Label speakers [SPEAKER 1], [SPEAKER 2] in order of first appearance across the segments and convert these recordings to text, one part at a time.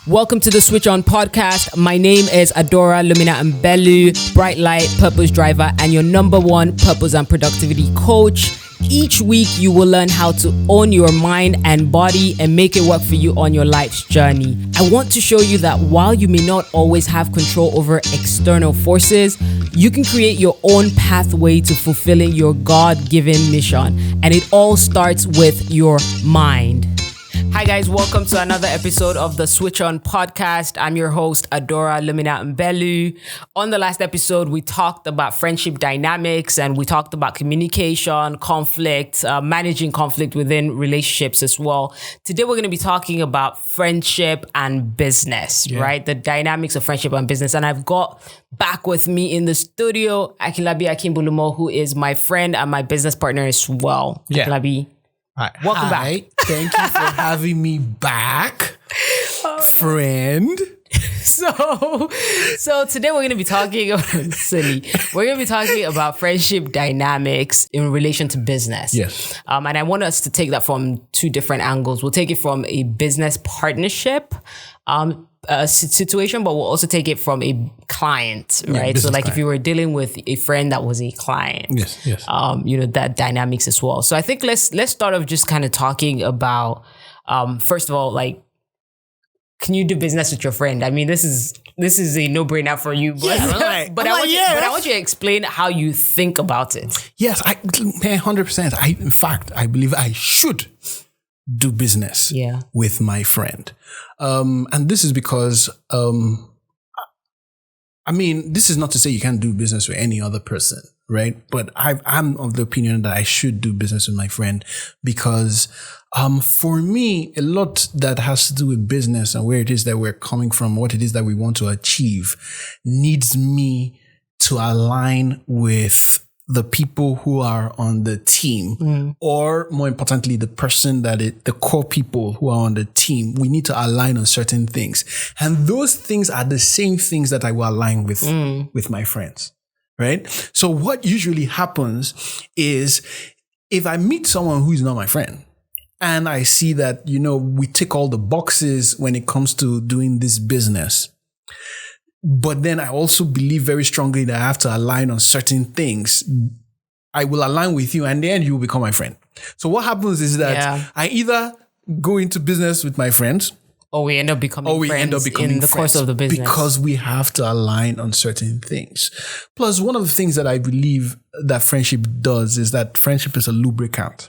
[SPEAKER 1] Welcome to the Switch On podcast. My name is Adora Lumina Mbelu, bright light, purpose driver, and your number one purpose and productivity coach. Each week, you will learn how to own your mind and body and make it work for you on your life's journey. I want to show you that while you may not always have control over external forces, you can create your own pathway to fulfilling your God-given mission. And it all starts with your mind. Hi guys, welcome to another episode of the Switch On podcast. I'm your host, Adora Lumina Mbelu. On the last episode, we talked about friendship dynamics and we talked about communication, conflict, managing conflict within relationships as well. Today, we're going to be talking about friendship and business, right? The dynamics of friendship and business. And I've got back with me in the studio, Akinlabi Akimbulumo, who is my friend and my business partner as well. Akinlabi.
[SPEAKER 2] Hi.
[SPEAKER 1] Welcome back.
[SPEAKER 2] Thank you for having me back, friend.
[SPEAKER 1] So today we're going to be talking about We're going to be talking about friendship dynamics in relation to business.
[SPEAKER 2] Yes.
[SPEAKER 1] And I want us to take that from two different angles. We'll take it from a business partnership situation, but we'll also take it from a client, right? So like if you were dealing with a friend that was a client,
[SPEAKER 2] yes.
[SPEAKER 1] That dynamics as well. So I think let's start off just kind of talking about, first of all, like, can you do business with your friend? I mean, this is a no-brainer for you, but, but I want you to explain how you think about it.
[SPEAKER 2] Yes, 100%. In fact, I believe I should do business with my friend. And this is because, this is not to say you can't do business with any other person, right? But I'm of the opinion that I should do business with my friend because for me, a lot that has to do with business and where it is that we're coming from, what it is that we want to achieve needs me to align with the people who are on the team, or more importantly, the core people who are on the team. We need to align on certain things. And those things are the same things that I will align with my friends, right? So what usually happens is if I meet someone who is not my friend, and I see that, we tick all the boxes when it comes to doing this business, but then I also believe very strongly that I have to align on certain things. I will align with you and then you will become my friend. So what happens is that I either go into business with my friends
[SPEAKER 1] or we end up becoming friends in the course of the business. Because
[SPEAKER 2] we have to align on certain things. Plus, one of the things that I believe that friendship does is that friendship is a lubricant,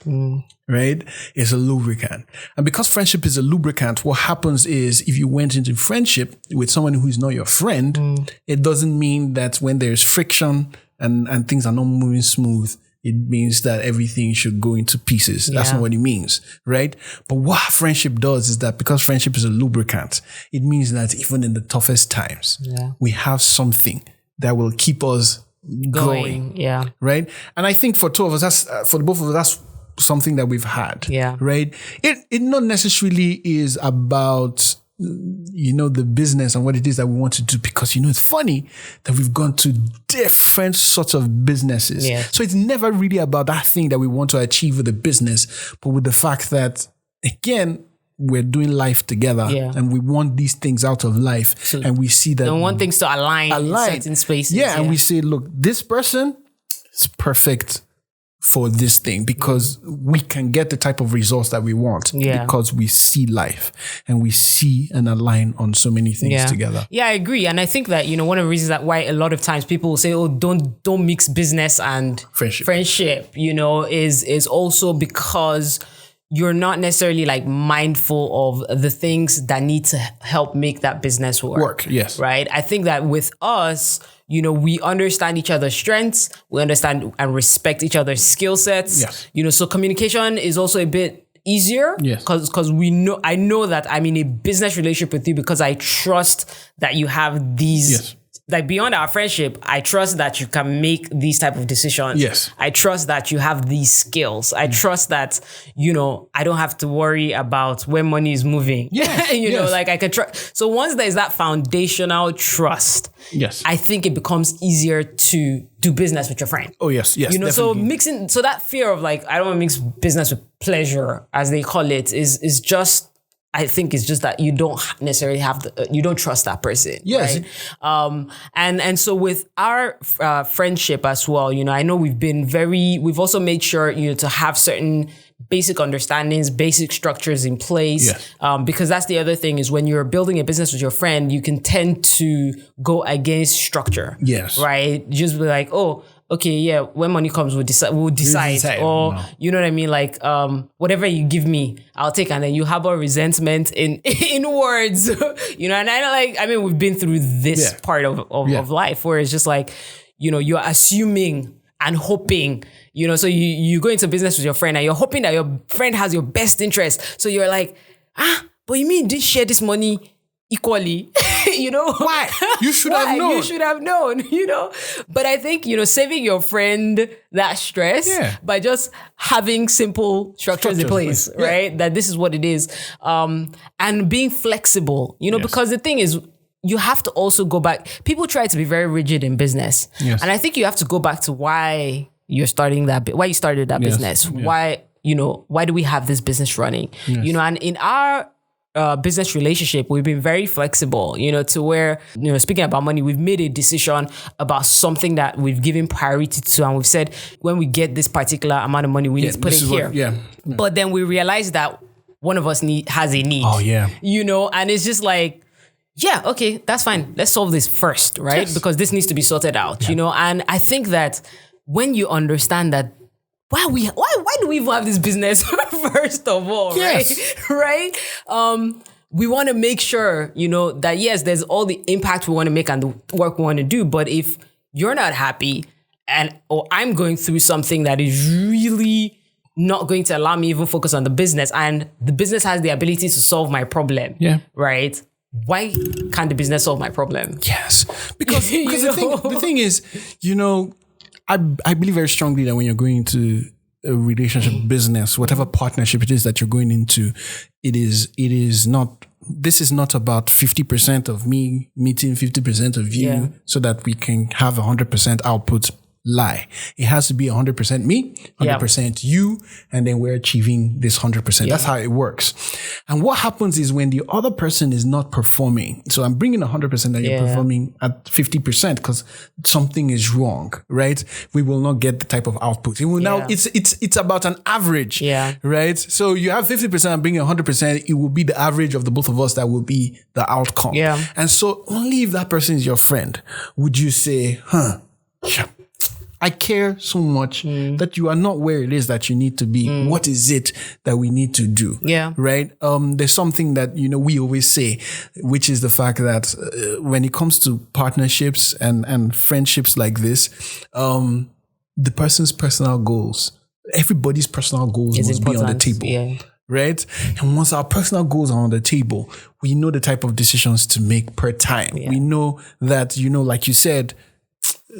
[SPEAKER 2] right? It's a lubricant. And because friendship is a lubricant, what happens is if you went into friendship with someone who is not your friend, it doesn't mean that when there's friction and things are not moving smooth, it means that everything should go into pieces. That's not what it means, right? But what friendship does is that because friendship is a lubricant, it means that even in the toughest times, we have something that will keep us going. Right? And I think for two of us, for the both of us, that's something that we've had. Right? It not necessarily is about the business and what it is that we want to do, because it's funny that we've gone to different sorts of businesses. So it's never really about that thing that we want to achieve with the business, but with the fact that, again, we're doing life together and we want these things out of life, and we see that
[SPEAKER 1] we want things to align in certain spaces.
[SPEAKER 2] And we say, look, this person is perfect for this thing because we can get the type of results that we want because we see life and we see and align on so many things together.
[SPEAKER 1] Yeah, I agree. And I think that, one of the reasons that why a lot of times people will say, oh, don't mix business and friendship, is also because you're not necessarily like mindful of the things that need to help make that business work.
[SPEAKER 2] Yes.
[SPEAKER 1] Right. I think that with us, we understand each other's strengths. We understand and respect each other's skill sets.
[SPEAKER 2] Yes.
[SPEAKER 1] So communication is also a bit easier.
[SPEAKER 2] Yes.
[SPEAKER 1] Because I know that I'm in a business relationship with you because I trust that you have these like beyond our friendship, I trust that you can make these type of decisions.
[SPEAKER 2] Yes.
[SPEAKER 1] I trust that you have these skills. I trust that, I don't have to worry about where money is moving.
[SPEAKER 2] Yes.
[SPEAKER 1] Like I can trust. So once there's that foundational trust, I think it becomes easier to do business with your friend.
[SPEAKER 2] Oh, yes. Definitely.
[SPEAKER 1] So that fear of like, I don't want to mix business with pleasure, as they call it, is just I think it's just that you don't necessarily have you don't trust that person.
[SPEAKER 2] Yes.
[SPEAKER 1] Right? And so with our friendship as well, you know, I know we've also made sure, you know, to have certain basic understandings, basic structures in place.
[SPEAKER 2] Yeah.
[SPEAKER 1] Because that's the other thing is when you're building a business with your friend, you can tend to go against structure.
[SPEAKER 2] Yes.
[SPEAKER 1] Right? Just be like, oh, okay, yeah, when money comes, we'll decide. Or, you know what I mean? Like, whatever you give me, I'll take. And then you harbor resentment in words, you know? And I mean, we've been through this part of life where it's just like, you know, you're assuming and hoping, you know, so you go into business with your friend and you're hoping that your friend has your best interest. So you're like, but you mean this share this money equally? You know?
[SPEAKER 2] Why? You should have known.
[SPEAKER 1] You should have known, you know? But I think, you know, saving your friend that stress by just having simple structures in place, right? That this is what it is. And being flexible, you know, because the thing is, you have to also go back. People try to be very rigid in business.
[SPEAKER 2] Yes.
[SPEAKER 1] And I think you have to go back to why you started that business.
[SPEAKER 2] Yeah.
[SPEAKER 1] Why, you know, why do we have this business running?
[SPEAKER 2] Yes.
[SPEAKER 1] You know, and in our business relationship, we've been very flexible, you know, to where, you know, speaking about money, we've made a decision about something that we've given priority to. And we've said, when we get this particular amount of money, we need to put it here. But then we realize that one of us has a need.
[SPEAKER 2] Oh, yeah.
[SPEAKER 1] You know, and it's just like, yeah, okay, that's fine. Let's solve this first, right?
[SPEAKER 2] Yes.
[SPEAKER 1] Because this needs to be sorted out, you know? And I think that when you understand that, why do we even have this business first of all, right? We want to make sure, you know, that yes, there's all the impact we want to make and the work we want to do. But if you're not happy or I'm going through something that is really not going to allow me even focus on the business and the business has the ability to solve my problem, right? Why can't the business solve my problem?
[SPEAKER 2] Yes. Because the thing is, you know, I believe very strongly that when you're going into a relationship, business, whatever partnership it is that you're going into, this is not about 50% of me meeting 50% of you so that we can have 100% output. Lie. It has to be 100% me, 100% you, and then we're achieving this 100%. That's how it works. And what happens is when the other person is not performing, so I'm bringing 100% that you're performing at 50% because something is wrong, right? We will not get the type of output. It will now, it's about an average, right? So you have 50%, I'm bringing 100%, it will be the average of the both of us that will be the outcome. And so only if that person is your friend would you say, I care so much that you are not where it is that you need to be. What is it that we need to do? Right? There's something that, you know, we always say, which is the fact that when it comes to partnerships and friendships like this, the person's personal goals, everybody's personal goals must be on the table. Right? And once our personal goals are on the table, we know the type of decisions to make per time. We know that, you know, like you said,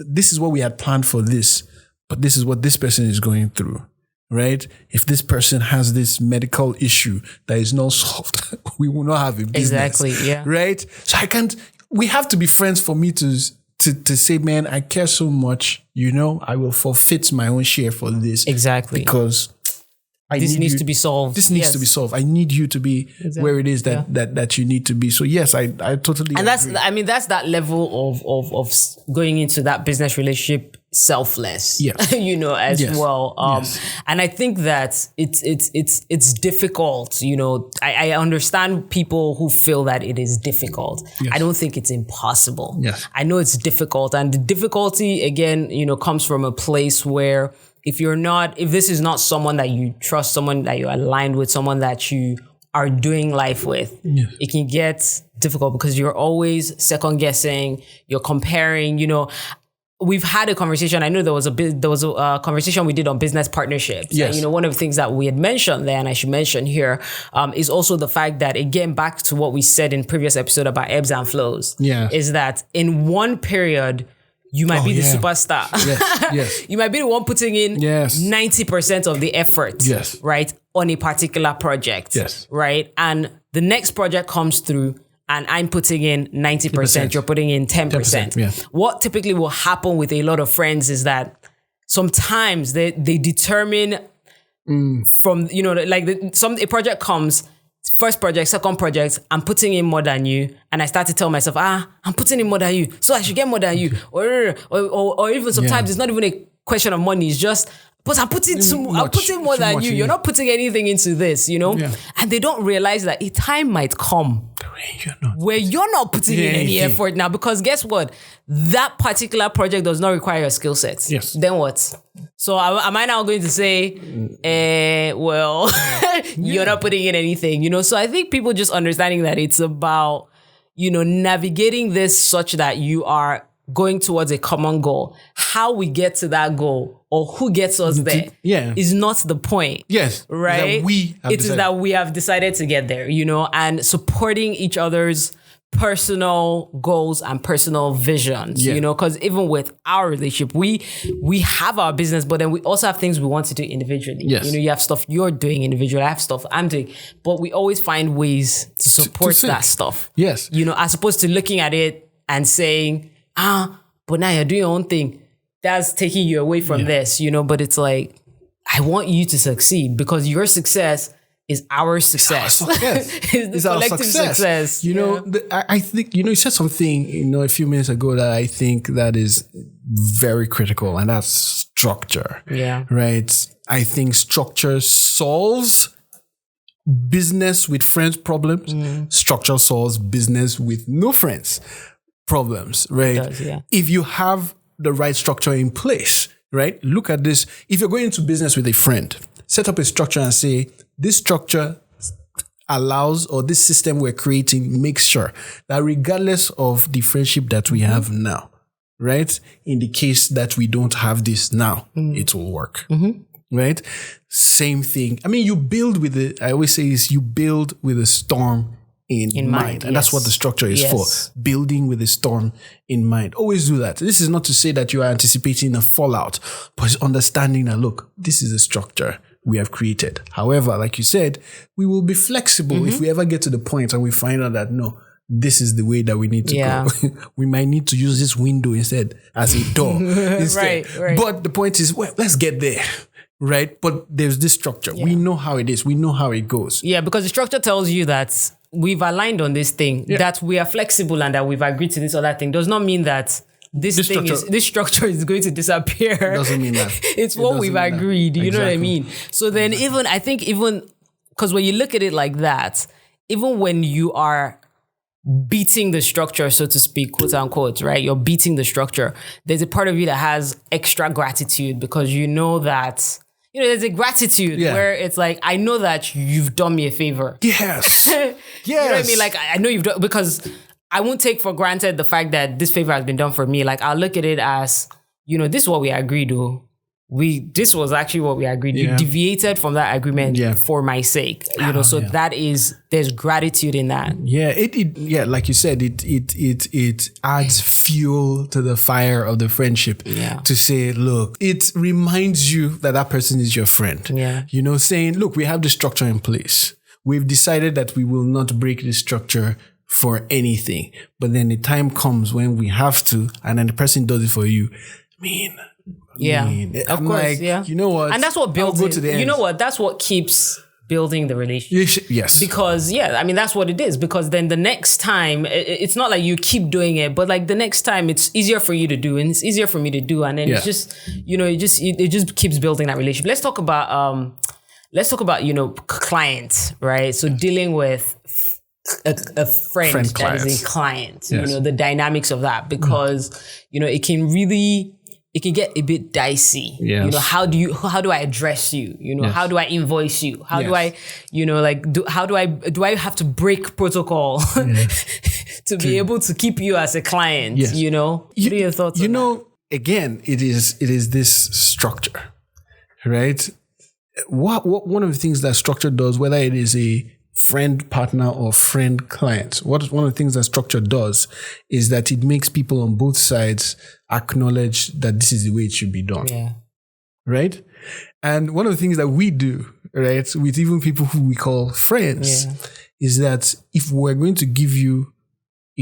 [SPEAKER 2] this is what we had planned for this, but this is what this person is going through, right? If this person has this medical issue that is not solved, we will not have a business.
[SPEAKER 1] Exactly,
[SPEAKER 2] right? So we have to be friends for me to say, man, I care so much, you know, I will forfeit my own share for this.
[SPEAKER 1] Exactly.
[SPEAKER 2] Because
[SPEAKER 1] this needs to be solved.
[SPEAKER 2] This needs to be solved. I need you to be where it is that you need to be. So yes, I totally agree.
[SPEAKER 1] That's that level of going into that business relationship selfless. You know, as well. And I think that it's difficult. You know, I understand people who feel that it is difficult. I don't think it's impossible. I know it's difficult, and the difficulty again, you know, comes from a place where if this is not someone that you trust, someone that you're aligned with, someone that you are doing life with, it can get difficult because you're always second guessing, you're comparing, you know. We've had a conversation. I know there was a conversation we did on business partnerships. And, you know, one of the things that we had mentioned there, and I should mention here, is also the fact that, again, back to what we said in previous episode about ebbs and flows, is that in one period, you might be the superstar. You might be the one putting in 90% of the effort, right, on a particular project, right? And the next project comes through and I'm putting in 90%, you're putting in 10%. What typically will happen with a lot of friends is that sometimes they determine from, you know, like a project comes first project, second project, I'm putting in more than you, and I start to tell myself, I'm putting in more than you, so I should get more than you, or even sometimes it's not even a question of money, it's just, but I'm putting more than you. You're not putting anything into this, and they don't realize that a time might come where you're not putting in any effort now, because guess what? That particular project does not require your skill sets.
[SPEAKER 2] Yes.
[SPEAKER 1] Then what? So am I now going to say, you're not putting in anything, So I think people just understanding that it's about, navigating this such that you are going towards a common goal. How we get to that goal or who gets us there is not the point.
[SPEAKER 2] Yes.
[SPEAKER 1] Right? It is that we have decided to get there, and supporting each other's personal goals and personal visions, because even with our relationship, we have our business, but then we also have things we want to do individually.
[SPEAKER 2] Yes.
[SPEAKER 1] You have stuff you're doing individually, I have stuff I'm doing, but we always find ways to support that stuff.
[SPEAKER 2] Yes.
[SPEAKER 1] As opposed to looking at it and saying, but now you're doing your own thing. That's taking you away from this, but it's like, I want you to succeed because your success is our success. It's the collective success.
[SPEAKER 2] I think, you said something, a few minutes ago that I think that is very critical, and that's structure.
[SPEAKER 1] Yeah.
[SPEAKER 2] Right? I think structure solves business with friends problems. Structure solves business with no friends problems, right?
[SPEAKER 1] It does, yeah.
[SPEAKER 2] If you have the right structure in place, right? Look at this. If you're going into business with a friend, set up a structure and say, this structure allows, or this system we're creating makes sure that regardless of the friendship that we have now, right? In the case that we don't have this now, it will work. Right? Same thing. I mean, you build with I always say is you build with a storm in mind. And that's what the structure is for. Building with a storm in mind. Always do that. This is not to say that you are anticipating a fallout, but it's understanding that, look, this is a structure we have created. However, like you said, we will be flexible if we ever get to the point and we find out that, no, this is the way that we need to go. We might need to use this window instead as a door. Right. But the point is, well, let's get there. Right? But there's this structure. We know how it is. We know how it goes.
[SPEAKER 1] Yeah, because the structure tells you that we've aligned on this thing, that we are flexible and that we've agreed to this other thing. Does not mean that this structure is going to disappear.
[SPEAKER 2] It doesn't mean that.
[SPEAKER 1] It's what we've agreed. You know what I mean? So then I think because when you look at it like that, even when you are beating the structure, so to speak, quote unquote, right? You're beating the structure. There's a part of you that has extra gratitude because you know that, there's a gratitude where it's like, I know that you've done me a favor.
[SPEAKER 2] Yes.
[SPEAKER 1] You know what I mean? Like, I know you've done, because I won't take for granted the fact that this favor has been done for me. Like, I'll look at it as, this is what we agreed to. This was actually what we agreed. You deviated from that agreement for my sake, so there's gratitude in that.
[SPEAKER 2] Yeah. Like you said, it adds fuel to the fire of the friendship to say, look, it reminds you that person is your friend.
[SPEAKER 1] Yeah.
[SPEAKER 2] Saying, look, we have the structure in place. We've decided that we will not break the structure for anything. But then the time comes when we have to, and then the person does it for you.
[SPEAKER 1] Of course.
[SPEAKER 2] You know what?
[SPEAKER 1] And that's what builds it. You know what? That's what keeps building the relationship.
[SPEAKER 2] Yes.
[SPEAKER 1] Because, that's what it is. Because then the next time, it's not like you keep doing it, but like the next time it's easier for you to do and it's easier for me to do. And then it's just, it just keeps building that relationship. Let's talk about, clients, right? So dealing with a friend that is a client, the dynamics of that, because, it can get a bit dicey.
[SPEAKER 2] Yes.
[SPEAKER 1] How do I address you? How do I invoice you? How do I, do I have to break protocol to be able to keep you as a client?
[SPEAKER 2] Yes.
[SPEAKER 1] What are your thoughts on that?
[SPEAKER 2] Again, it is this structure, right? What one of the things that structure does, whether it is a friend partner or friend client, one of the things that structure does is that it makes people on both sides acknowledge that this is the way it should be done.
[SPEAKER 1] Yeah.
[SPEAKER 2] Right? And one of the things that we do, right, with even people who we call friends, is that if we're going to give you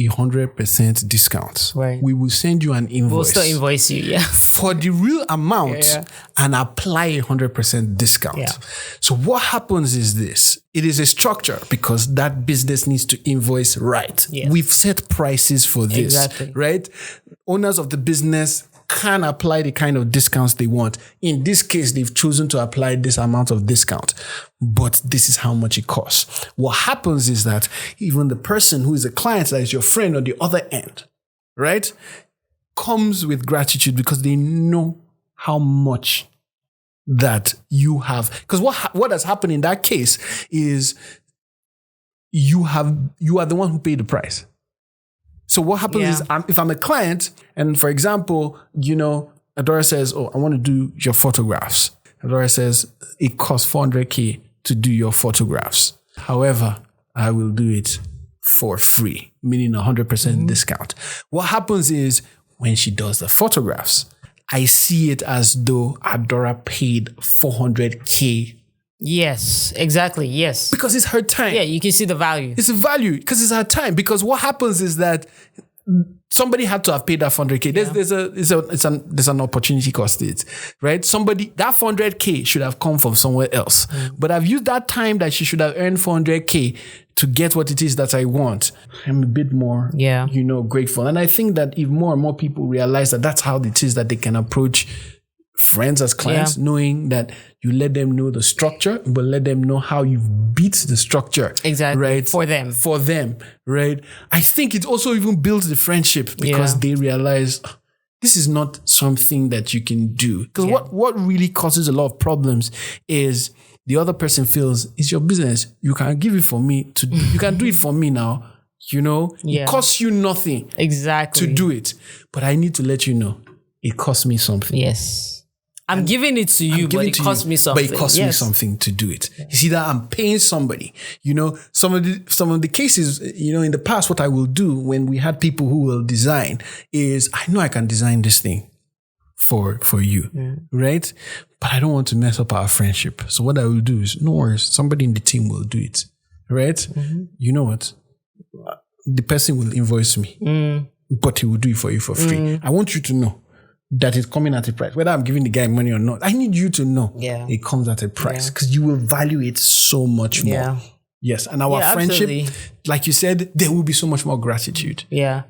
[SPEAKER 2] 100% discount.
[SPEAKER 1] Right.
[SPEAKER 2] We will send you an invoice.
[SPEAKER 1] We'll still invoice you, yeah.
[SPEAKER 2] For the real amount and apply 100% discount.
[SPEAKER 1] Yeah.
[SPEAKER 2] So what happens is this. It is a structure because that business needs to invoice right.
[SPEAKER 1] Yes.
[SPEAKER 2] We've set prices for this,
[SPEAKER 1] Exactly.
[SPEAKER 2] right? Owners of the business can apply the kind of discounts they want. In this case, they've chosen to apply this amount of discount, but this is how much it costs. What happens is that even the person who is a client, that is your friend on the other end, right, comes with gratitude because they know how much that you have. Because what has happened in that case is you are the one who paid the price. So what happens is if I'm a client and, for example, Adora says, oh, I want to do your photographs. Adora says it costs $400K to do your photographs. However, I will do it for free, meaning 100% discount. What happens is when she does the photographs, I see it as though Adora paid $400K.
[SPEAKER 1] Yes, exactly. Yes.
[SPEAKER 2] Because it's her time.
[SPEAKER 1] Yeah, you can see the value.
[SPEAKER 2] It's a value because it's her time. Because what happens is that somebody had to have paid that $400K. There's an opportunity cost, right? That $400K should have come from somewhere else. But I've used that time that she should have earned $400K to get what it is that I want. I'm a bit more, grateful. And I think that if more and more people realize that that's how it is that they can approach friends as clients, knowing that you let them know the structure, but let them know how you've beat the structure.
[SPEAKER 1] Exactly.
[SPEAKER 2] Right?
[SPEAKER 1] For them.
[SPEAKER 2] Right? I think it also even builds the friendship because they realize this is not something that you can do. Because what really causes a lot of problems is the other person feels it's your business. You can give it for me to do. You can do it for me now. It costs you nothing
[SPEAKER 1] exactly
[SPEAKER 2] to do it. But I need to let you know it costs me something.
[SPEAKER 1] Yes. I'm giving it to you, but it costs me something.
[SPEAKER 2] But it costs me something to do it. You see that I'm paying somebody. Some of the cases, in the past, what I will do when we had people who will design is I know I can design this thing for you, right? But I don't want to mess up our friendship. So what I will do is, no worries, somebody in the team will do it, right? Mm-hmm. You know what? The person will invoice me, but he will do it for you for free. I want you to know that it's coming at a price. Whether I'm giving the guy money or not, I need you to know it comes at a price because you will value it so much more. Yeah. Yes. And our friendship, absolutely. Like you said, there will be so much more gratitude. Yeah.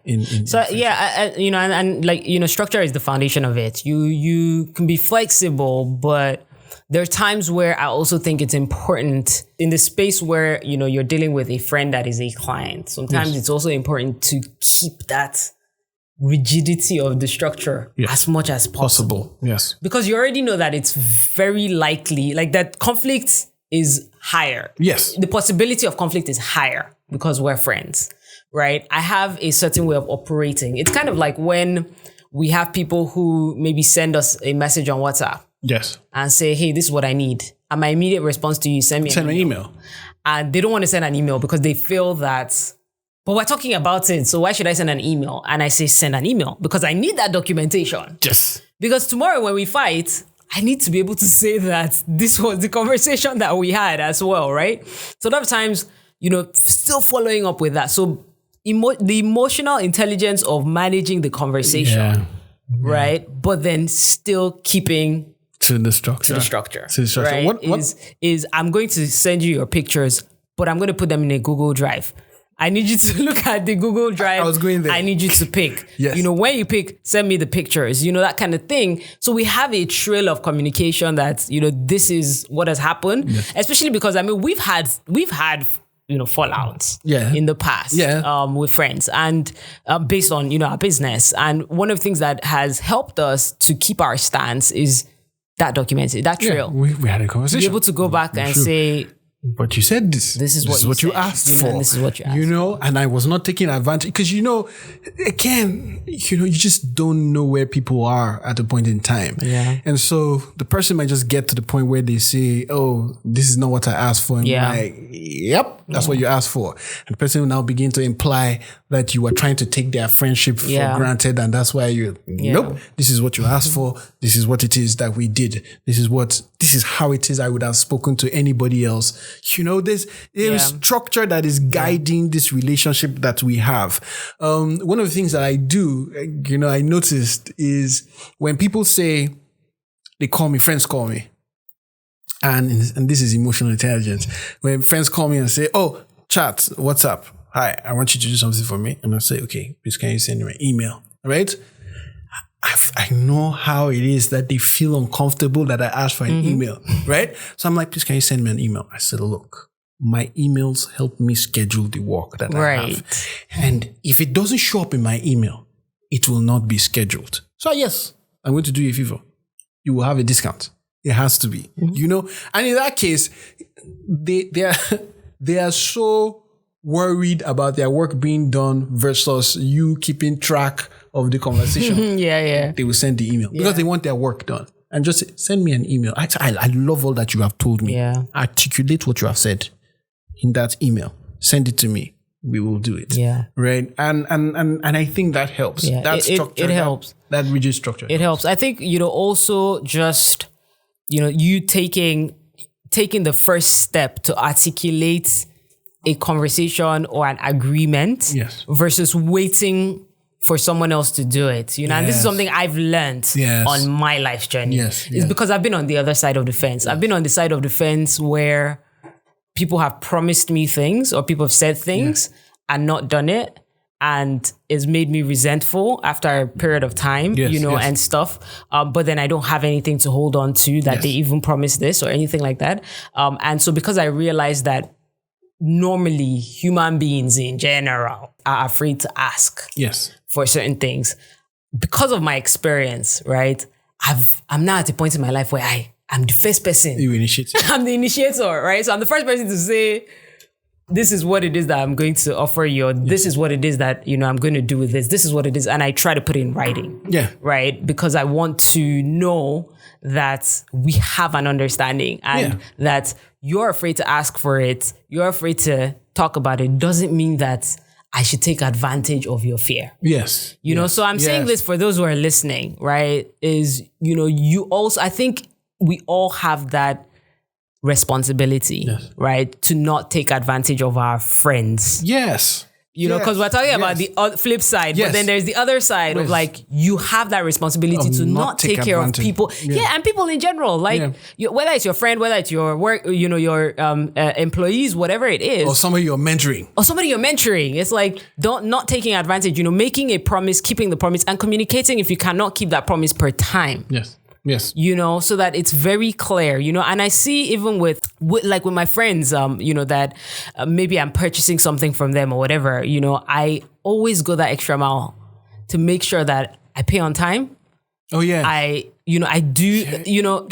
[SPEAKER 2] Structure is the foundation of it. You can be flexible, but there are times where I also think it's important in the space where, you're dealing with a friend that is a client. Sometimes it's also important to keep that rigidity of the structure as much as possible. Yes. Because you already know that it's very likely, like that conflict is higher. Yes. The possibility of conflict is higher because we're friends, right? I have a certain way of operating. It's kind of like when we have people who maybe send us a message on WhatsApp. Yes. And say, hey, this is what I need. And my immediate response to you, send me an email. And they don't want to send an email because they feel that, but we're talking about it, so why should I send an email? And I say, send an email because I need that documentation. Yes. Because tomorrow when we fight, I need to be able to say that this was the conversation that we had as well, right? So a lot of times, still following up with that. So the emotional intelligence of managing the conversation, right? But then still keeping to the structure. Right? What? Is I'm going to send you your pictures, but I'm going to put them in a Google Drive. I need you to look at the Google Drive. I was going there. I need you to pick. Yes. When you pick, send me the pictures, that kind of thing. So we have a trail of communication that, this is what has happened, especially because, we've had fallouts in the past with friends and based on, our business. And one of the things that has helped us to keep our stance is that documented, that trail. We had a conversation. To be able to go back and say, but you said this. This is what you asked for. This is what you asked for. And I was not taking advantage because, again, you just don't know where people are at a point in time. Yeah. And so the person might just get to the point where they say, oh, this is not what I asked for. And like, yep, that's what you asked for. And the person will now begin to imply that you were trying to take their friendship for granted. And that's why nope, this is what you asked for. This is what it is that we did. This is what this is how it is I would have spoken to anybody else. There's structure that is guiding this relationship that we have. One of the things that I do, I noticed is when people say, they call me, friends call me. And this is emotional intelligence. When friends call me and say, oh, chat, what's up? Hi, I want you to do something for me. And I say, okay, please can you send me an email? Right? I know how it is that they feel uncomfortable that I ask for an email, right? So I'm like, please, can you send me an email? I said, look, my emails help me schedule the work that I have. And if it doesn't show up in my email, it will not be scheduled. So yes, I'm going to do you a favor. You will have a discount. It has to be, And in that case, they are so worried about their work being done versus you keeping track of the conversation. They will send the email because they want their work done. And just send me an email. I love all that you have told me. Articulate what you have said in that email. Send it to me. We will do it. Right. And I think that helps. That structure. It helps. That rigid structure.
[SPEAKER 1] It helps. I think, also just, you taking the first step to articulate a conversation or an agreement versus waiting for someone else to do it. And this is something I've learned on my life's journey. It's because I've been on the other side of the fence. I've been on the side of the fence where people have promised me things or people have said things and not done it. And it's made me resentful after a period of time, and stuff. But then I don't have anything to hold on to that they even promised this or anything like that. And so because I realized that normally human beings in general are afraid to ask for certain things. Because of my experience, right? I'm now at a point in my life where I'm the first person.
[SPEAKER 2] You initiate.
[SPEAKER 1] I'm the initiator, right? So I'm the first person to say, this is what it is that I'm going to offer you. Or this is what it is that, I'm going to do with this. This is what it is. And I try to put it in writing. Right? Because I want to know that we have an understanding and that you're afraid to ask for it. You're afraid to talk about it. Doesn't mean that I should take advantage of your fear. So I'm saying this for those who are listening, right? Is, you also, I think we all have that responsibility, right? To not take advantage of our friends. Because we're talking about the flip side, but then there's the other side of like, you have that responsibility to not take care of people. And people in general, like whether it's your friend, whether it's your work, your employees, whatever it is.
[SPEAKER 2] Or somebody you're mentoring.
[SPEAKER 1] It's like, not taking advantage, making a promise, keeping the promise and communicating if you cannot keep that promise per time. So that it's very clear, and I see even with my friends, that maybe I'm purchasing something from them or whatever, I always go that extra mile to make sure that I pay on time. I do,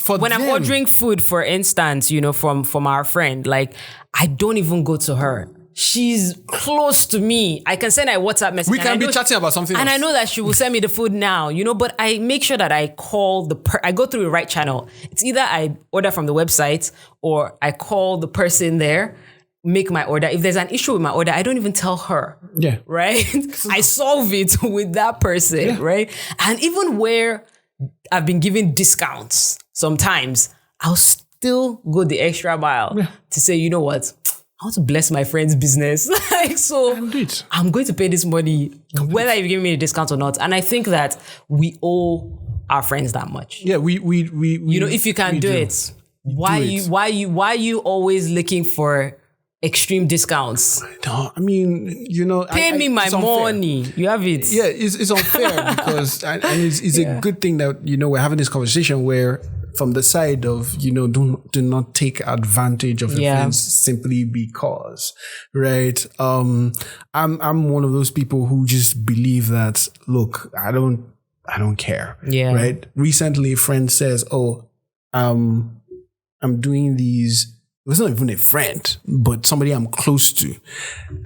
[SPEAKER 1] when I'm ordering food, for instance, from our friend, like I don't even go to her. She's close to me. I can send her a WhatsApp message.
[SPEAKER 2] We can be chatting about something else.
[SPEAKER 1] And I know that she will send me the food now, but I make sure that I call I go through the right channel. It's either I order from the website or I call the person there, make my order. If there's an issue with my order, I don't even tell her. Right? I solve it with that person, right? And even where I've been given discounts, sometimes I'll still go the extra mile to say, you know what? I want to bless my friend's business. I'm going to pay this money, whether you give me a discount or not. And I think that we owe our friends that much.
[SPEAKER 2] We
[SPEAKER 1] if you can do it, why you always looking for extreme discounts?
[SPEAKER 2] No, I mean,
[SPEAKER 1] pay me my money. You have it.
[SPEAKER 2] Yeah, it's unfair because and it's a good thing that we're having this conversation where, from the side of, do not take advantage of your friends simply because, right? I'm one of those people who just believe that, look, I don't care. Right. Recently, a friend says, I'm doing these. It was not even a friend, but somebody I'm close to.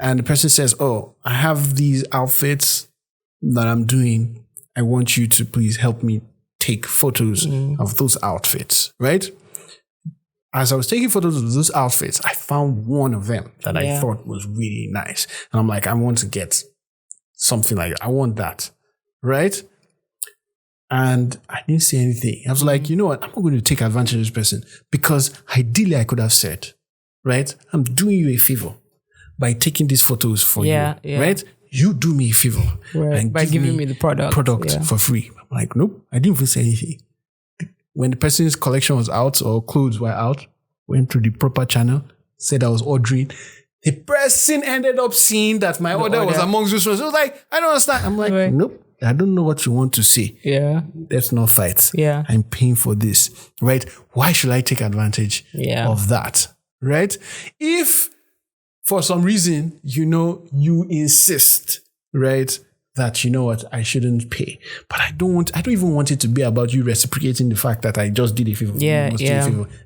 [SPEAKER 2] And the person says, I have these outfits that I'm doing. I want you to please help me take photos of those outfits, right? As I was taking photos of those outfits, I found one of them that I thought was really nice. And I'm like, I want to get something like that. I want that, right? And I didn't say anything. I was like, you know what? I'm not going to take advantage of this person, because ideally I could have said, right? I'm doing you a favor by taking these photos for you, right? You do me a favor and
[SPEAKER 1] by giving me the product
[SPEAKER 2] for free. I'm like, nope, I didn't even say anything. When the person's collection was out or clothes were out, went through the proper channel, said I was ordering. The person ended up seeing that my order was amongst those ones. I was like, I don't understand. I'm like, nope, I don't know what you want to say.
[SPEAKER 1] Yeah.
[SPEAKER 2] Let's not fight.
[SPEAKER 1] Yeah.
[SPEAKER 2] I'm paying for this, right? Why should I take advantage of that, right? If for some reason, you insist, right, that, you know what, I shouldn't pay. But I don't even want it to be about you reciprocating the fact that I just did a favor.
[SPEAKER 1] Yeah.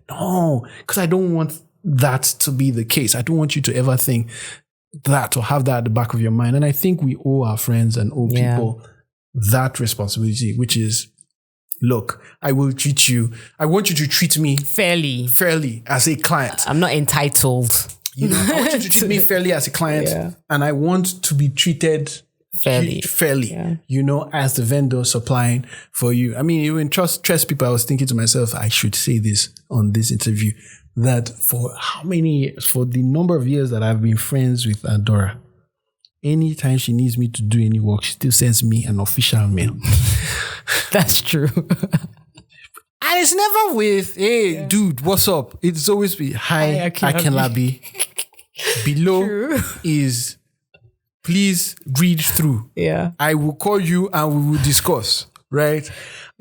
[SPEAKER 2] No, because I don't want that to be the case. I don't want you to ever think that or have that at the back of your mind. And I think we owe our friends and owe people that responsibility, which is, look, I want you to treat me fairly as a client.
[SPEAKER 1] I'm not entitled.
[SPEAKER 2] I want you to treat me fairly as a client, and I want to be treated fairly, as the vendor supplying for you. I mean, even trust people, I was thinking to myself, I should say this on this interview, that for the number of years that I've been friends with Adora, anytime she needs me to do any work, she still sends me an official mail.
[SPEAKER 1] That's true.
[SPEAKER 2] And it's never with, hey, dude, what's up? It's always with, hi, Akinlabi. Below is, please read through.
[SPEAKER 1] Yeah.
[SPEAKER 2] I will call you and we will discuss, right?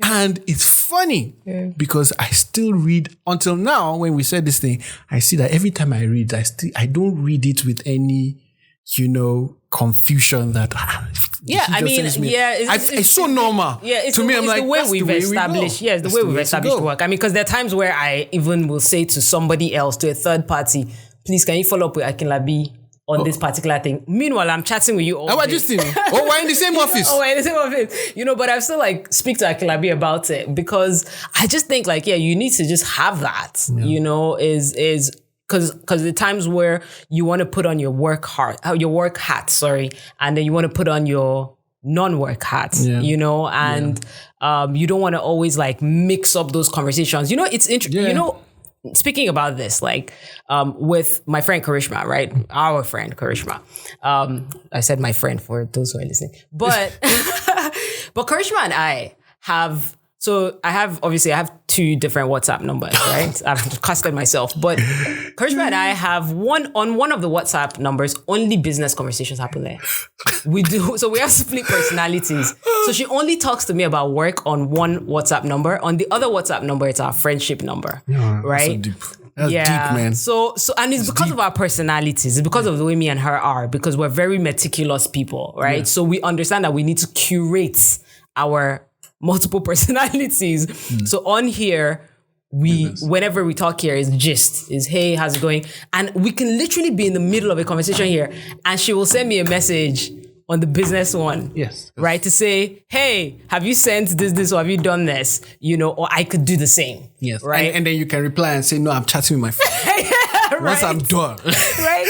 [SPEAKER 2] And it's funny because I still read, until now, when we said this thing, I see that every time I read, I don't read it with any, confusion that it's so normal.
[SPEAKER 1] Yeah, it's
[SPEAKER 2] to me, I'm like,
[SPEAKER 1] the way
[SPEAKER 2] that's
[SPEAKER 1] we've established. Yes, the way we've established work. I mean, because there are times where I even will say to somebody else, to a third party, please, can you follow up with Akinlabi on this particular thing? Meanwhile, I'm chatting with you all day.
[SPEAKER 2] Just we're in the same office.
[SPEAKER 1] We're in the same office. But I still speak to Akinlabi about it, because I just think you need to just have that. Is because the times where you want to put on your work hat, and then you want to put on your non-work hat, and you don't want to always mix up those conversations. It's interesting. Speaking about this, with my friend Karishma, right? Our friend Karishma. I said my friend for those who are listening, but but Karishma and I have. So I have two different WhatsApp numbers, right? I've casted myself, but Karishma and I have one of the WhatsApp numbers, only business conversations happen there. We do. So we have split personalities. So she only talks to me about work on one WhatsApp number. On the other WhatsApp number, it's our friendship number, right?
[SPEAKER 2] That's deep, man.
[SPEAKER 1] So and it's because of our personalities. It's because of the way me and her are, because we're very meticulous people, right? Yeah. So we understand that we need to curate our multiple personalities. So on here, whenever we talk here, is gist, is hey, how's it going? And we can literally be in the middle of a conversation here, and she will send me a message on the business one.
[SPEAKER 2] Yes.
[SPEAKER 1] Right? To say, hey, have you sent this, or have you done this? Or I could do the same.
[SPEAKER 2] Yes.
[SPEAKER 1] Right.
[SPEAKER 2] And then you can reply and say, no, I'm chatting with my friend.
[SPEAKER 1] Right?
[SPEAKER 2] Once I'm done.
[SPEAKER 1] Right?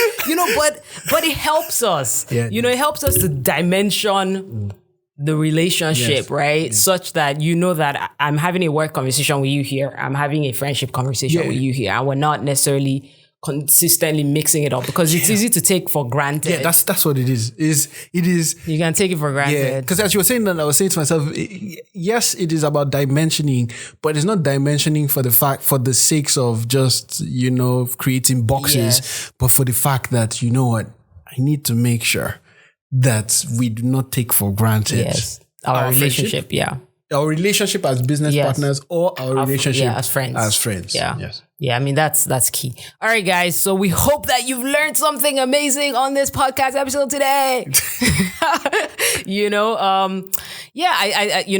[SPEAKER 1] But it helps us. Yeah. It helps us to dimension the relationship, right? Yes. Such that that I'm having a work conversation with you here. I'm having a friendship conversation with you here. And we're not necessarily consistently mixing it up, because it's easy to take for granted.
[SPEAKER 2] Yeah, that's what it is. It is.
[SPEAKER 1] You can take it for granted.
[SPEAKER 2] Yeah, because as you were saying that, I was saying to myself, yes, it is about dimensioning, but it's not dimensioning for the sakes of just, creating boxes, but for the fact that, I need to make sure that we do not take for granted
[SPEAKER 1] our relationship. Yeah.
[SPEAKER 2] Our relationship as business partners, or our relationship
[SPEAKER 1] as friends.
[SPEAKER 2] Yeah. Yes.
[SPEAKER 1] Yeah, I mean, that's key. All right, guys. So we hope that you've learned something amazing on this podcast episode today.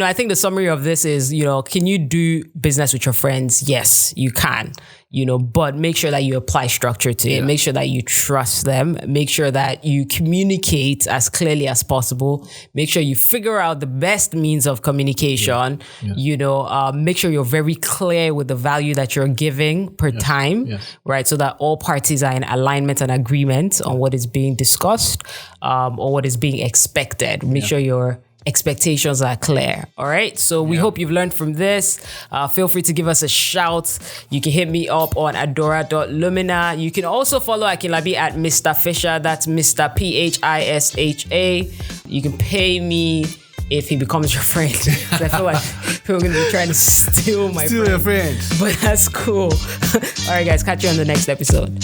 [SPEAKER 1] I think the summary of this is, can you do business with your friends? Yes, you can. But make sure that you apply structure to it. Make sure that you trust them. Make sure that you communicate as clearly as possible. Make sure you figure out the best means of communication. Make sure you're very clear with the value that you're giving per time, right? So that all parties are in alignment and agreement on what is being discussed, or what is being expected. Make sure you're expectations are clear. All right. So we hope you've learned from this. Feel free to give us a shout. You can hit me up on adora.lumina. You can also follow Akinlabi at Mr. Fisher. That's Mr. Phisha. You can pay me if he becomes your friend. I feel like people are going to be trying to steal my
[SPEAKER 2] Steal your friend.
[SPEAKER 1] But that's cool. All right, guys. Catch you on the next episode.